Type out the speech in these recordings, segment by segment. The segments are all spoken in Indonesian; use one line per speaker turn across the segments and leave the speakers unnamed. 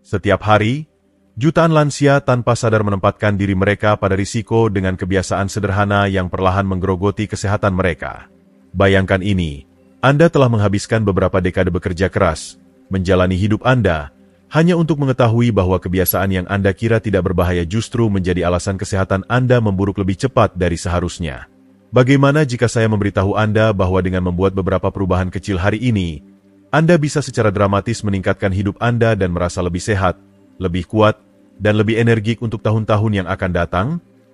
Setiap hari, jutaan lansia tanpa sadar menempatkan diri mereka pada risiko dengan kebiasaan sederhana yang perlahan menggerogoti kesehatan mereka. Bayangkan ini, Anda telah menghabiskan beberapa dekade bekerja keras, menjalani hidup Anda, hanya untuk mengetahui bahwa kebiasaan yang Anda kira tidak berbahaya justru menjadi alasan kesehatan Anda memburuk lebih cepat dari seharusnya. Bagaimana jika saya memberitahu Anda bahwa dengan membuat beberapa perubahan kecil hari ini, Anda bisa secara dramatis meningkatkan hidup Anda dan merasa lebih sehat, lebih kuat, dan lebih energik untuk tahun-tahun yang akan datang?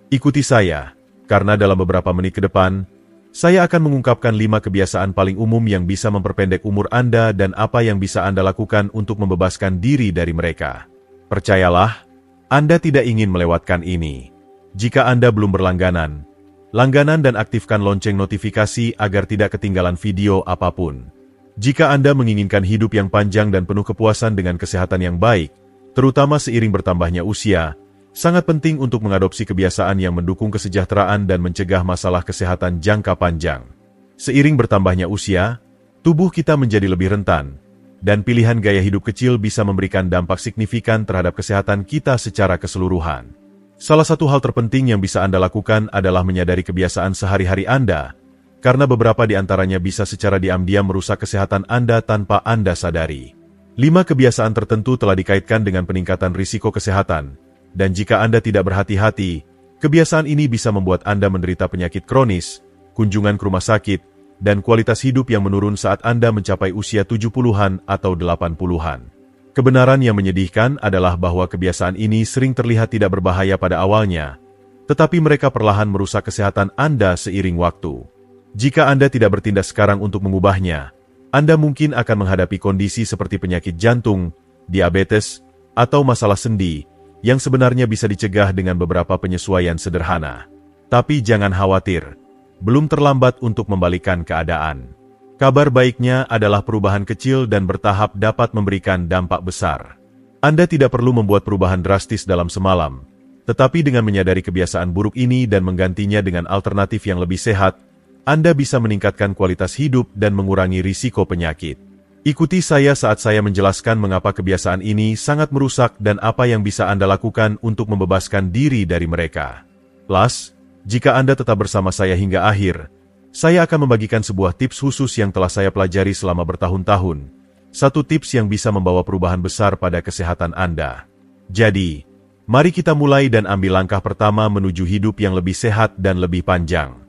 Ikuti saya, karena dalam beberapa menit ke depan, saya akan mengungkapkan 5 kebiasaan paling umum yang bisa memperpendek umur Anda dan apa yang bisa Anda lakukan untuk membebaskan diri dari mereka. Percayalah, Anda tidak ingin melewatkan ini. Jika Anda belum berlangganan, langganan dan aktifkan lonceng notifikasi agar tidak ketinggalan video apapun. Jika Anda menginginkan hidup yang panjang dan penuh kepuasan dengan kesehatan yang baik, terutama seiring bertambahnya usia, sangat penting untuk mengadopsi kebiasaan yang mendukung kesejahteraan dan mencegah masalah kesehatan jangka panjang. Seiring bertambahnya usia, tubuh kita menjadi lebih rentan, dan pilihan gaya hidup kecil bisa memberikan dampak signifikan terhadap kesehatan kita secara keseluruhan. Salah satu hal terpenting yang bisa Anda lakukan adalah menyadari kebiasaan sehari-hari Anda, karena beberapa di antaranya bisa secara diam-diam merusak kesehatan Anda tanpa Anda sadari. 5 kebiasaan tertentu telah dikaitkan dengan peningkatan risiko kesehatan, dan jika Anda tidak berhati-hati, kebiasaan ini bisa membuat Anda menderita penyakit kronis, kunjungan ke rumah sakit, dan kualitas hidup yang menurun saat Anda mencapai usia 70-an atau 80-an. Kebenaran yang menyedihkan adalah bahwa kebiasaan ini sering terlihat tidak berbahaya pada awalnya, tetapi mereka perlahan merusak kesehatan Anda seiring waktu. Jika Anda tidak bertindak sekarang untuk mengubahnya, Anda mungkin akan menghadapi kondisi seperti penyakit jantung, diabetes, atau masalah sendi, yang sebenarnya bisa dicegah dengan beberapa penyesuaian sederhana. Tapi jangan khawatir, belum terlambat untuk membalikkan keadaan. Kabar baiknya adalah perubahan kecil dan bertahap dapat memberikan dampak besar. Anda tidak perlu membuat perubahan drastis dalam semalam, tetapi dengan menyadari kebiasaan buruk ini dan menggantinya dengan alternatif yang lebih sehat, Anda bisa meningkatkan kualitas hidup dan mengurangi risiko penyakit. Ikuti saya saat saya menjelaskan mengapa kebiasaan ini sangat merusak dan apa yang bisa Anda lakukan untuk membebaskan diri dari mereka. Plus, jika Anda tetap bersama saya hingga akhir, saya akan membagikan sebuah tips khusus yang telah saya pelajari selama bertahun-tahun. Satu tips yang bisa membawa perubahan besar pada kesehatan Anda. Jadi, mari kita mulai dan ambil langkah pertama menuju hidup yang lebih sehat dan lebih panjang.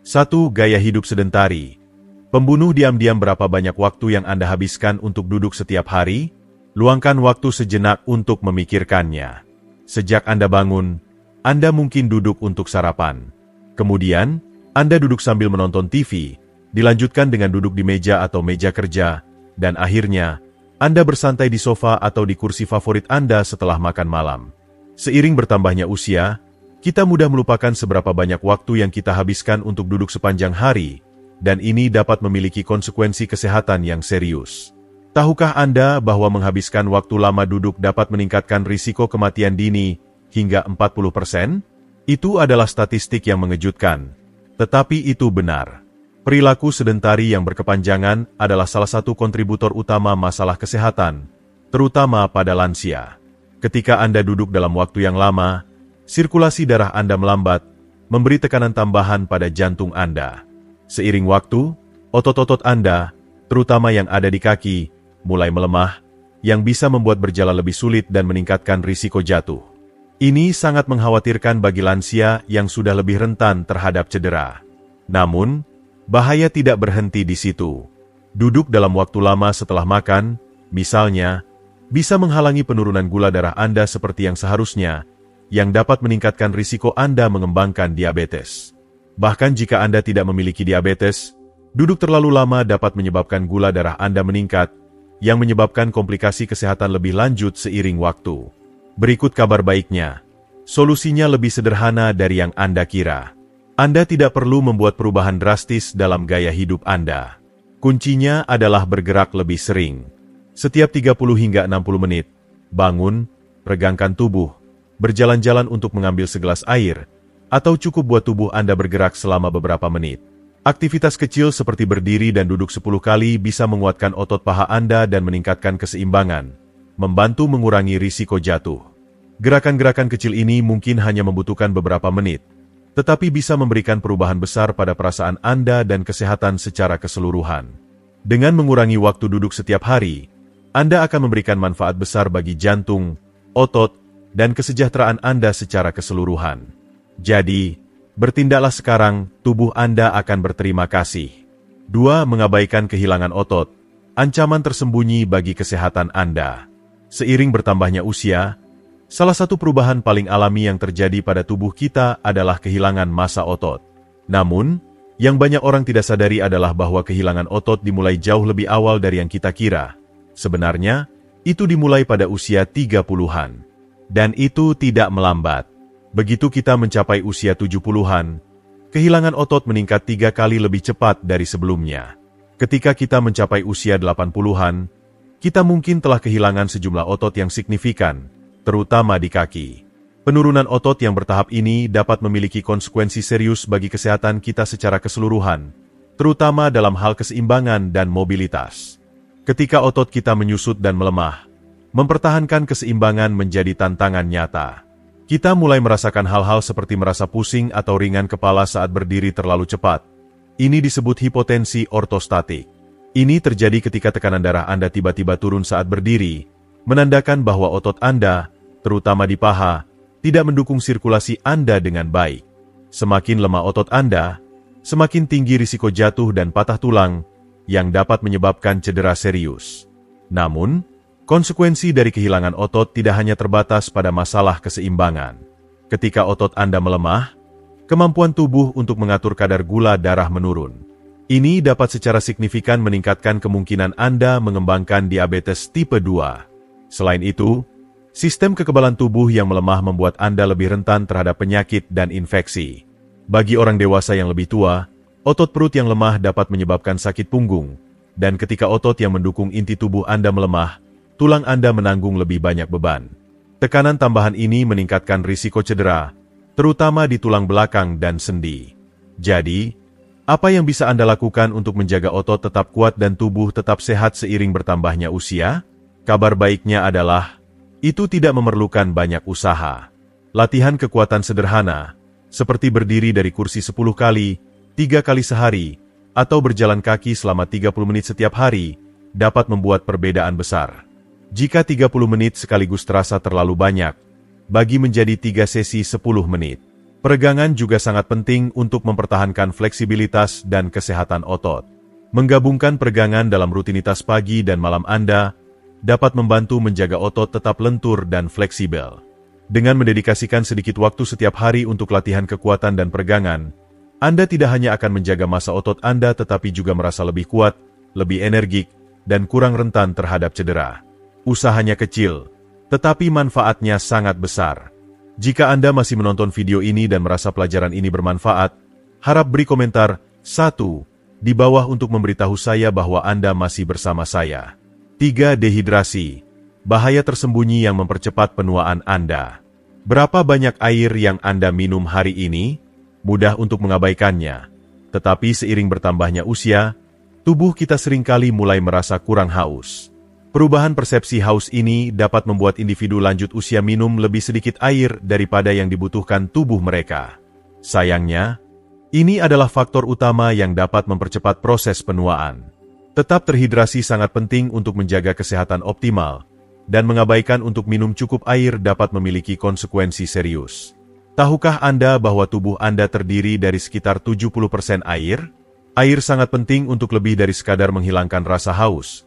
1. Gaya hidup sedentari. Pembunuh diam-diam berapa banyak waktu yang Anda habiskan untuk duduk setiap hari? Luangkan waktu sejenak untuk memikirkannya. Sejak Anda bangun, Anda mungkin duduk untuk sarapan. Kemudian, Anda duduk sambil menonton TV, dilanjutkan dengan duduk di meja atau meja kerja, dan akhirnya, Anda bersantai di sofa atau di kursi favorit Anda setelah makan malam. Seiring bertambahnya usia, kita mudah melupakan seberapa banyak waktu yang kita habiskan untuk duduk sepanjang hari, dan ini dapat memiliki konsekuensi kesehatan yang serius. Tahukah Anda bahwa menghabiskan waktu lama duduk dapat meningkatkan risiko kematian dini hingga 40%? Itu adalah statistik yang mengejutkan. Tetapi itu benar. Perilaku sedentari yang berkepanjangan adalah salah satu kontributor utama masalah kesehatan, terutama pada lansia. Ketika Anda duduk dalam waktu yang lama, sirkulasi darah Anda melambat, memberi tekanan tambahan pada jantung Anda. Seiring waktu, otot-otot Anda, terutama yang ada di kaki, mulai melemah, yang bisa membuat berjalan lebih sulit dan meningkatkan risiko jatuh. Ini sangat mengkhawatirkan bagi lansia yang sudah lebih rentan terhadap cedera. Namun, bahaya tidak berhenti di situ. Duduk dalam waktu lama setelah makan, misalnya, bisa menghalangi penurunan gula darah Anda seperti yang seharusnya, yang dapat meningkatkan risiko Anda mengembangkan diabetes. Bahkan jika Anda tidak memiliki diabetes, duduk terlalu lama dapat menyebabkan gula darah Anda meningkat, yang menyebabkan komplikasi kesehatan lebih lanjut seiring waktu. Berikut kabar baiknya. Solusinya lebih sederhana dari yang Anda kira. Anda tidak perlu membuat perubahan drastis dalam gaya hidup Anda. Kuncinya adalah bergerak lebih sering. Setiap 30 hingga 60 menit, bangun, regangkan tubuh, berjalan-jalan untuk mengambil segelas air, atau cukup buat tubuh Anda bergerak selama beberapa menit. Aktivitas kecil seperti berdiri dan duduk 10 kali bisa menguatkan otot paha Anda dan meningkatkan keseimbangan. membantu mengurangi risiko jatuh. Gerakan-gerakan kecil ini mungkin hanya membutuhkan beberapa menit, tetapi bisa memberikan perubahan besar pada perasaan Anda dan kesehatan secara keseluruhan. Dengan mengurangi waktu duduk setiap hari, Anda akan memberikan manfaat besar bagi jantung, otot, dan kesejahteraan Anda secara keseluruhan. Jadi, bertindaklah sekarang, tubuh Anda akan berterima kasih. 2. Mengabaikan kehilangan otot. Ancaman tersembunyi bagi kesehatan Anda. Seiring bertambahnya usia, salah satu perubahan paling alami yang terjadi pada tubuh kita adalah kehilangan massa otot. Namun, yang banyak orang tidak sadari adalah bahwa kehilangan otot dimulai jauh lebih awal dari yang kita kira. Sebenarnya, itu dimulai pada usia 30-an. Dan itu tidak melambat. Begitu kita mencapai usia 70-an, kehilangan otot meningkat 3 kali lebih cepat dari sebelumnya. Ketika kita mencapai usia 80-an, kita mungkin telah kehilangan sejumlah otot yang signifikan, terutama di kaki. Penurunan otot yang bertahap ini dapat memiliki konsekuensi serius bagi kesehatan kita secara keseluruhan, terutama dalam hal keseimbangan dan mobilitas. Ketika otot kita menyusut dan melemah, mempertahankan keseimbangan menjadi tantangan nyata. Kita mulai merasakan hal-hal seperti merasa pusing atau ringan kepala saat berdiri terlalu cepat. Ini disebut hipotensi ortostatik. Ini terjadi ketika tekanan darah Anda tiba-tiba turun saat berdiri, menandakan bahwa otot Anda, terutama di paha, tidak mendukung sirkulasi Anda dengan baik. Semakin lemah otot Anda, semakin tinggi risiko jatuh dan patah tulang, yang dapat menyebabkan cedera serius. Namun, konsekuensi dari kehilangan otot tidak hanya terbatas pada masalah keseimbangan. Ketika otot Anda melemah, kemampuan tubuh untuk mengatur kadar gula darah menurun. Ini dapat secara signifikan meningkatkan kemungkinan Anda mengembangkan diabetes tipe 2. Selain itu, sistem kekebalan tubuh yang melemah membuat Anda lebih rentan terhadap penyakit dan infeksi. Bagi orang dewasa yang lebih tua, otot perut yang lemah dapat menyebabkan sakit punggung, dan ketika otot yang mendukung inti tubuh Anda melemah, tulang Anda menanggung lebih banyak beban. Tekanan tambahan ini meningkatkan risiko cedera, terutama di tulang belakang dan sendi. Jadi, apa yang bisa Anda lakukan untuk menjaga otot tetap kuat dan tubuh tetap sehat seiring bertambahnya usia? Kabar baiknya adalah, itu tidak memerlukan banyak usaha. Latihan kekuatan sederhana, seperti berdiri dari kursi 10 kali, 3 kali sehari, atau berjalan kaki selama 30 menit setiap hari, dapat membuat perbedaan besar. Jika 30 menit sekaligus terasa terlalu banyak, bagi menjadi 3 sesi 10 menit. Peregangan juga sangat penting untuk mempertahankan fleksibilitas dan kesehatan otot. Menggabungkan peregangan dalam rutinitas pagi dan malam Anda dapat membantu menjaga otot tetap lentur dan fleksibel. Dengan mendedikasikan sedikit waktu setiap hari untuk latihan kekuatan dan peregangan, Anda tidak hanya akan menjaga massa otot Anda tetapi juga merasa lebih kuat, lebih energik, dan kurang rentan terhadap cedera. Usahanya kecil, tetapi manfaatnya sangat besar. Jika Anda masih menonton video ini dan merasa pelajaran ini bermanfaat, harap beri komentar 1 di bawah untuk memberitahu saya bahwa Anda masih bersama saya. 3. Dehidrasi. Bahaya tersembunyi yang mempercepat penuaan Anda. Berapa banyak air yang Anda minum hari ini? Mudah untuk mengabaikannya. Tetapi seiring bertambahnya usia, tubuh kita seringkali mulai merasa kurang haus. Perubahan persepsi haus ini dapat membuat individu lanjut usia minum lebih sedikit air daripada yang dibutuhkan tubuh mereka. Sayangnya, ini adalah faktor utama yang dapat mempercepat proses penuaan. Tetap terhidrasi sangat penting untuk menjaga kesehatan optimal, dan mengabaikan untuk minum cukup air dapat memiliki konsekuensi serius. Tahukah Anda bahwa tubuh Anda terdiri dari sekitar 70% air? Air sangat penting untuk lebih dari sekadar menghilangkan rasa haus.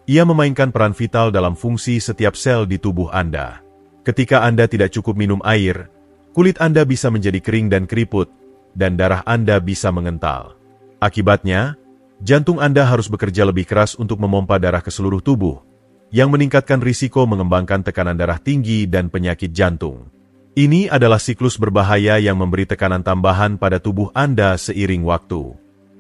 Ia memainkan peran vital dalam fungsi setiap sel di tubuh Anda. Ketika Anda tidak cukup minum air, kulit Anda bisa menjadi kering dan keriput, dan darah Anda bisa mengental. Akibatnya, jantung Anda harus bekerja lebih keras untuk memompa darah ke seluruh tubuh, yang meningkatkan risiko mengembangkan tekanan darah tinggi dan penyakit jantung. Ini adalah siklus berbahaya yang memberi tekanan tambahan pada tubuh Anda seiring waktu.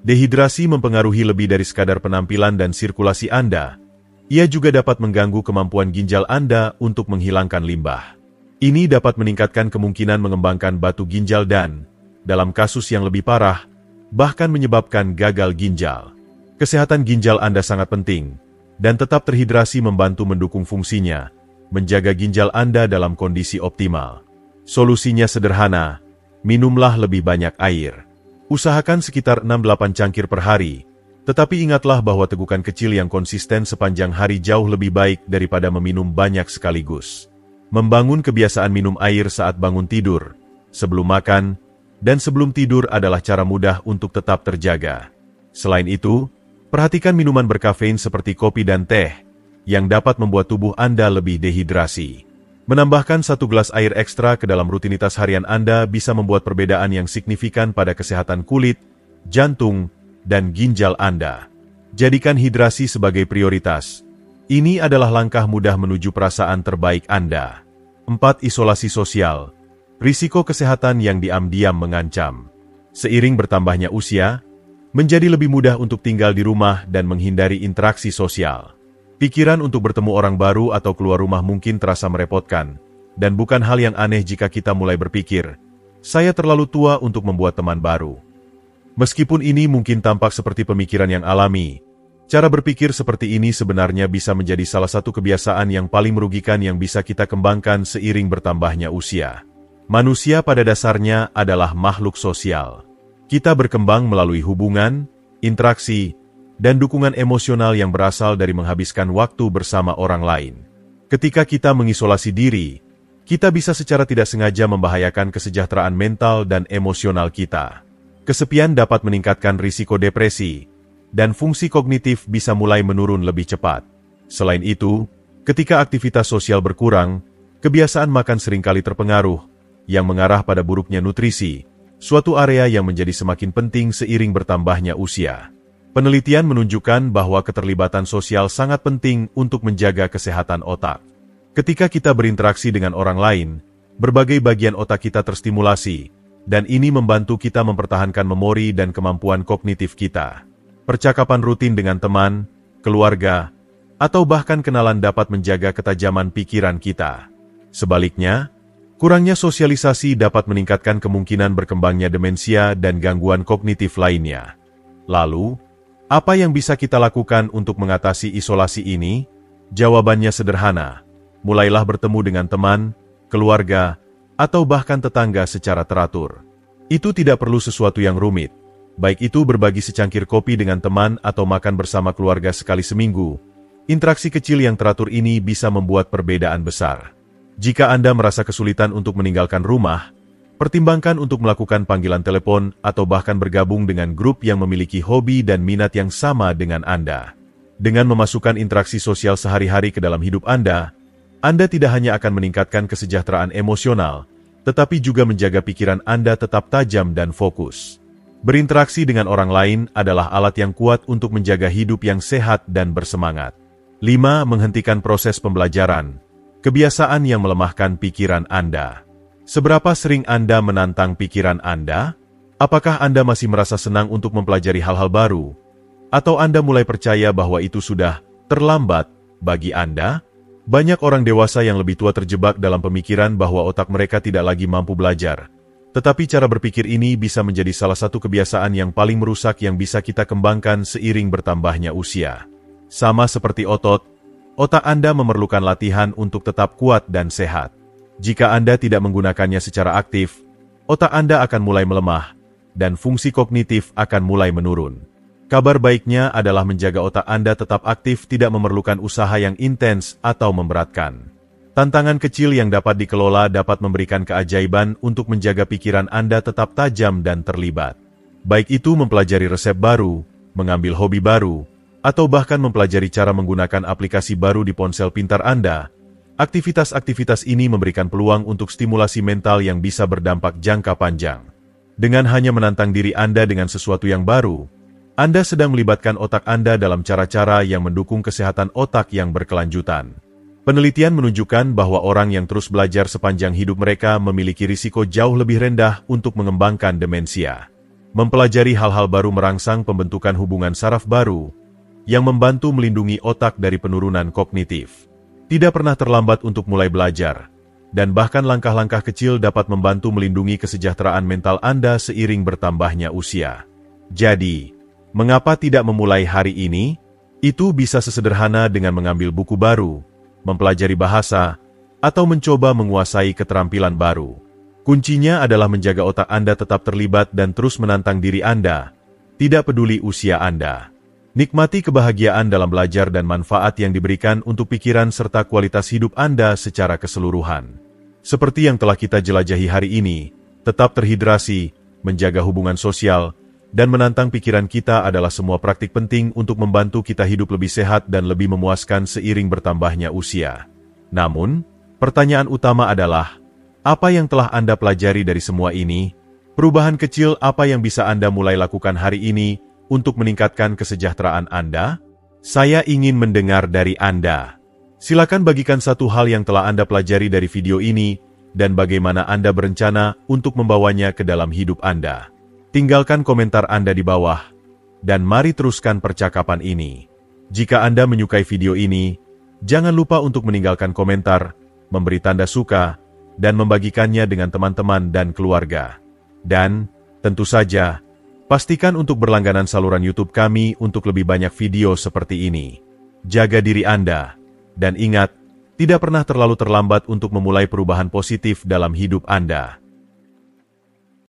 Dehidrasi mempengaruhi lebih dari sekadar penampilan dan sirkulasi Anda. Ia juga dapat mengganggu kemampuan ginjal Anda untuk menghilangkan limbah. Ini dapat meningkatkan kemungkinan mengembangkan batu ginjal dan, dalam kasus yang lebih parah, bahkan menyebabkan gagal ginjal. Kesehatan ginjal Anda sangat penting, dan tetap terhidrasi membantu mendukung fungsinya, menjaga ginjal Anda dalam kondisi optimal. Solusinya sederhana, minumlah lebih banyak air. Usahakan sekitar 6-8 cangkir per hari, tetapi ingatlah bahwa tegukan kecil yang konsisten sepanjang hari jauh lebih baik daripada meminum banyak sekaligus. Membangun kebiasaan minum air saat bangun tidur, sebelum makan, dan sebelum tidur adalah cara mudah untuk tetap terjaga. Selain itu, perhatikan minuman berkafein seperti kopi dan teh, yang dapat membuat tubuh Anda lebih dehidrasi. Menambahkan 1 gelas air ekstra ke dalam rutinitas harian Anda bisa membuat perbedaan yang signifikan pada kesehatan kulit, jantung, dan ginjal Anda. Jadikan hidrasi sebagai prioritas. Ini adalah langkah mudah menuju perasaan terbaik Anda. 4. Isolasi sosial. Risiko kesehatan yang diam-diam mengancam. Seiring bertambahnya usia, menjadi lebih mudah untuk tinggal di rumah dan menghindari interaksi sosial. Pikiran untuk bertemu orang baru atau keluar rumah mungkin terasa merepotkan, dan bukan hal yang aneh jika kita mulai berpikir, saya terlalu tua untuk membuat teman baru. Meskipun ini mungkin tampak seperti pemikiran yang alami, cara berpikir seperti ini sebenarnya bisa menjadi salah satu kebiasaan yang paling merugikan yang bisa kita kembangkan seiring bertambahnya usia. Manusia pada dasarnya adalah makhluk sosial. Kita berkembang melalui hubungan, interaksi, dan dukungan emosional yang berasal dari menghabiskan waktu bersama orang lain. Ketika kita mengisolasi diri, kita bisa secara tidak sengaja membahayakan kesejahteraan mental dan emosional kita. Kesepian dapat meningkatkan risiko depresi, dan fungsi kognitif bisa mulai menurun lebih cepat. Selain itu, ketika aktivitas sosial berkurang, kebiasaan makan seringkali terpengaruh, yang mengarah pada buruknya nutrisi, suatu area yang menjadi semakin penting seiring bertambahnya usia. Penelitian menunjukkan bahwa keterlibatan sosial sangat penting untuk menjaga kesehatan otak. Ketika kita berinteraksi dengan orang lain, berbagai bagian otak kita terstimulasi, dan ini membantu kita mempertahankan memori dan kemampuan kognitif kita. Percakapan rutin dengan teman, keluarga, atau bahkan kenalan dapat menjaga ketajaman pikiran kita. Sebaliknya, kurangnya sosialisasi dapat meningkatkan kemungkinan berkembangnya demensia dan gangguan kognitif lainnya. Lalu, apa yang bisa kita lakukan untuk mengatasi isolasi ini? Jawabannya sederhana. Mulailah bertemu dengan teman, keluarga, atau bahkan tetangga secara teratur. Itu tidak perlu sesuatu yang rumit. Baik itu berbagi secangkir kopi dengan teman atau makan bersama keluarga sekali seminggu. Interaksi kecil yang teratur ini bisa membuat perbedaan besar. Jika Anda merasa kesulitan untuk meninggalkan rumah, pertimbangkan untuk melakukan panggilan telepon atau bahkan bergabung dengan grup yang memiliki hobi dan minat yang sama dengan Anda. Dengan memasukkan interaksi sosial sehari-hari ke dalam hidup Anda tidak hanya akan meningkatkan kesejahteraan emosional, tetapi juga menjaga pikiran Anda tetap tajam dan fokus. Berinteraksi dengan orang lain adalah alat yang kuat untuk menjaga hidup yang sehat dan bersemangat. 5. Menghentikan proses pembelajaran. Kebiasaan yang melemahkan pikiran Anda. Seberapa sering Anda menantang pikiran Anda? Apakah Anda masih merasa senang untuk mempelajari hal-hal baru? Atau Anda mulai percaya bahwa itu sudah terlambat bagi Anda? Banyak orang dewasa yang lebih tua terjebak dalam pemikiran bahwa otak mereka tidak lagi mampu belajar. Tetapi cara berpikir ini bisa menjadi salah satu kebiasaan yang paling merusak yang bisa kita kembangkan seiring bertambahnya usia. Sama seperti otot, otak Anda memerlukan latihan untuk tetap kuat dan sehat. Jika Anda tidak menggunakannya secara aktif, otak Anda akan mulai melemah, dan fungsi kognitif akan mulai menurun. Kabar baiknya adalah menjaga otak Anda tetap aktif tidak memerlukan usaha yang intens atau memberatkan. Tantangan kecil yang dapat dikelola dapat memberikan keajaiban untuk menjaga pikiran Anda tetap tajam dan terlibat. Baik itu mempelajari resep baru, mengambil hobi baru, atau bahkan mempelajari cara menggunakan aplikasi baru di ponsel pintar Anda. Aktivitas-aktivitas ini memberikan peluang untuk stimulasi mental yang bisa berdampak jangka panjang. Dengan hanya menantang diri Anda dengan sesuatu yang baru, Anda sedang melibatkan otak Anda dalam cara-cara yang mendukung kesehatan otak yang berkelanjutan. Penelitian menunjukkan bahwa orang yang terus belajar sepanjang hidup mereka memiliki risiko jauh lebih rendah untuk mengembangkan demensia. Mempelajari hal-hal baru merangsang pembentukan hubungan saraf baru, yang membantu melindungi otak dari penurunan kognitif. Tidak pernah terlambat untuk mulai belajar, dan bahkan langkah-langkah kecil dapat membantu melindungi kesejahteraan mental Anda seiring bertambahnya usia. Jadi, mengapa tidak memulai hari ini? Itu bisa sesederhana dengan mengambil buku baru, mempelajari bahasa, atau mencoba menguasai keterampilan baru. Kuncinya adalah menjaga otak Anda tetap terlibat dan terus menantang diri Anda, tidak peduli usia Anda. Nikmati kebahagiaan dalam belajar dan manfaat yang diberikan untuk pikiran serta kualitas hidup Anda secara keseluruhan. Seperti yang telah kita jelajahi hari ini, tetap terhidrasi, menjaga hubungan sosial, dan menantang pikiran kita adalah semua praktik penting untuk membantu kita hidup lebih sehat dan lebih memuaskan seiring bertambahnya usia. Namun, pertanyaan utama adalah, apa yang telah Anda pelajari dari semua ini? Perubahan kecil apa yang bisa Anda mulai lakukan hari ini untuk meningkatkan kesejahteraan Anda? Saya ingin mendengar dari Anda. Silakan bagikan satu hal yang telah Anda pelajari dari video ini dan bagaimana Anda berencana untuk membawanya ke dalam hidup Anda. Tinggalkan komentar Anda di bawah, dan mari teruskan percakapan ini. Jika Anda menyukai video ini, jangan lupa untuk meninggalkan komentar, memberi tanda suka, dan membagikannya dengan teman-teman dan keluarga. Dan, tentu saja, pastikan untuk berlangganan saluran YouTube kami untuk lebih banyak video seperti ini. Jaga diri Anda, dan ingat, tidak pernah terlalu terlambat untuk memulai perubahan positif dalam hidup Anda.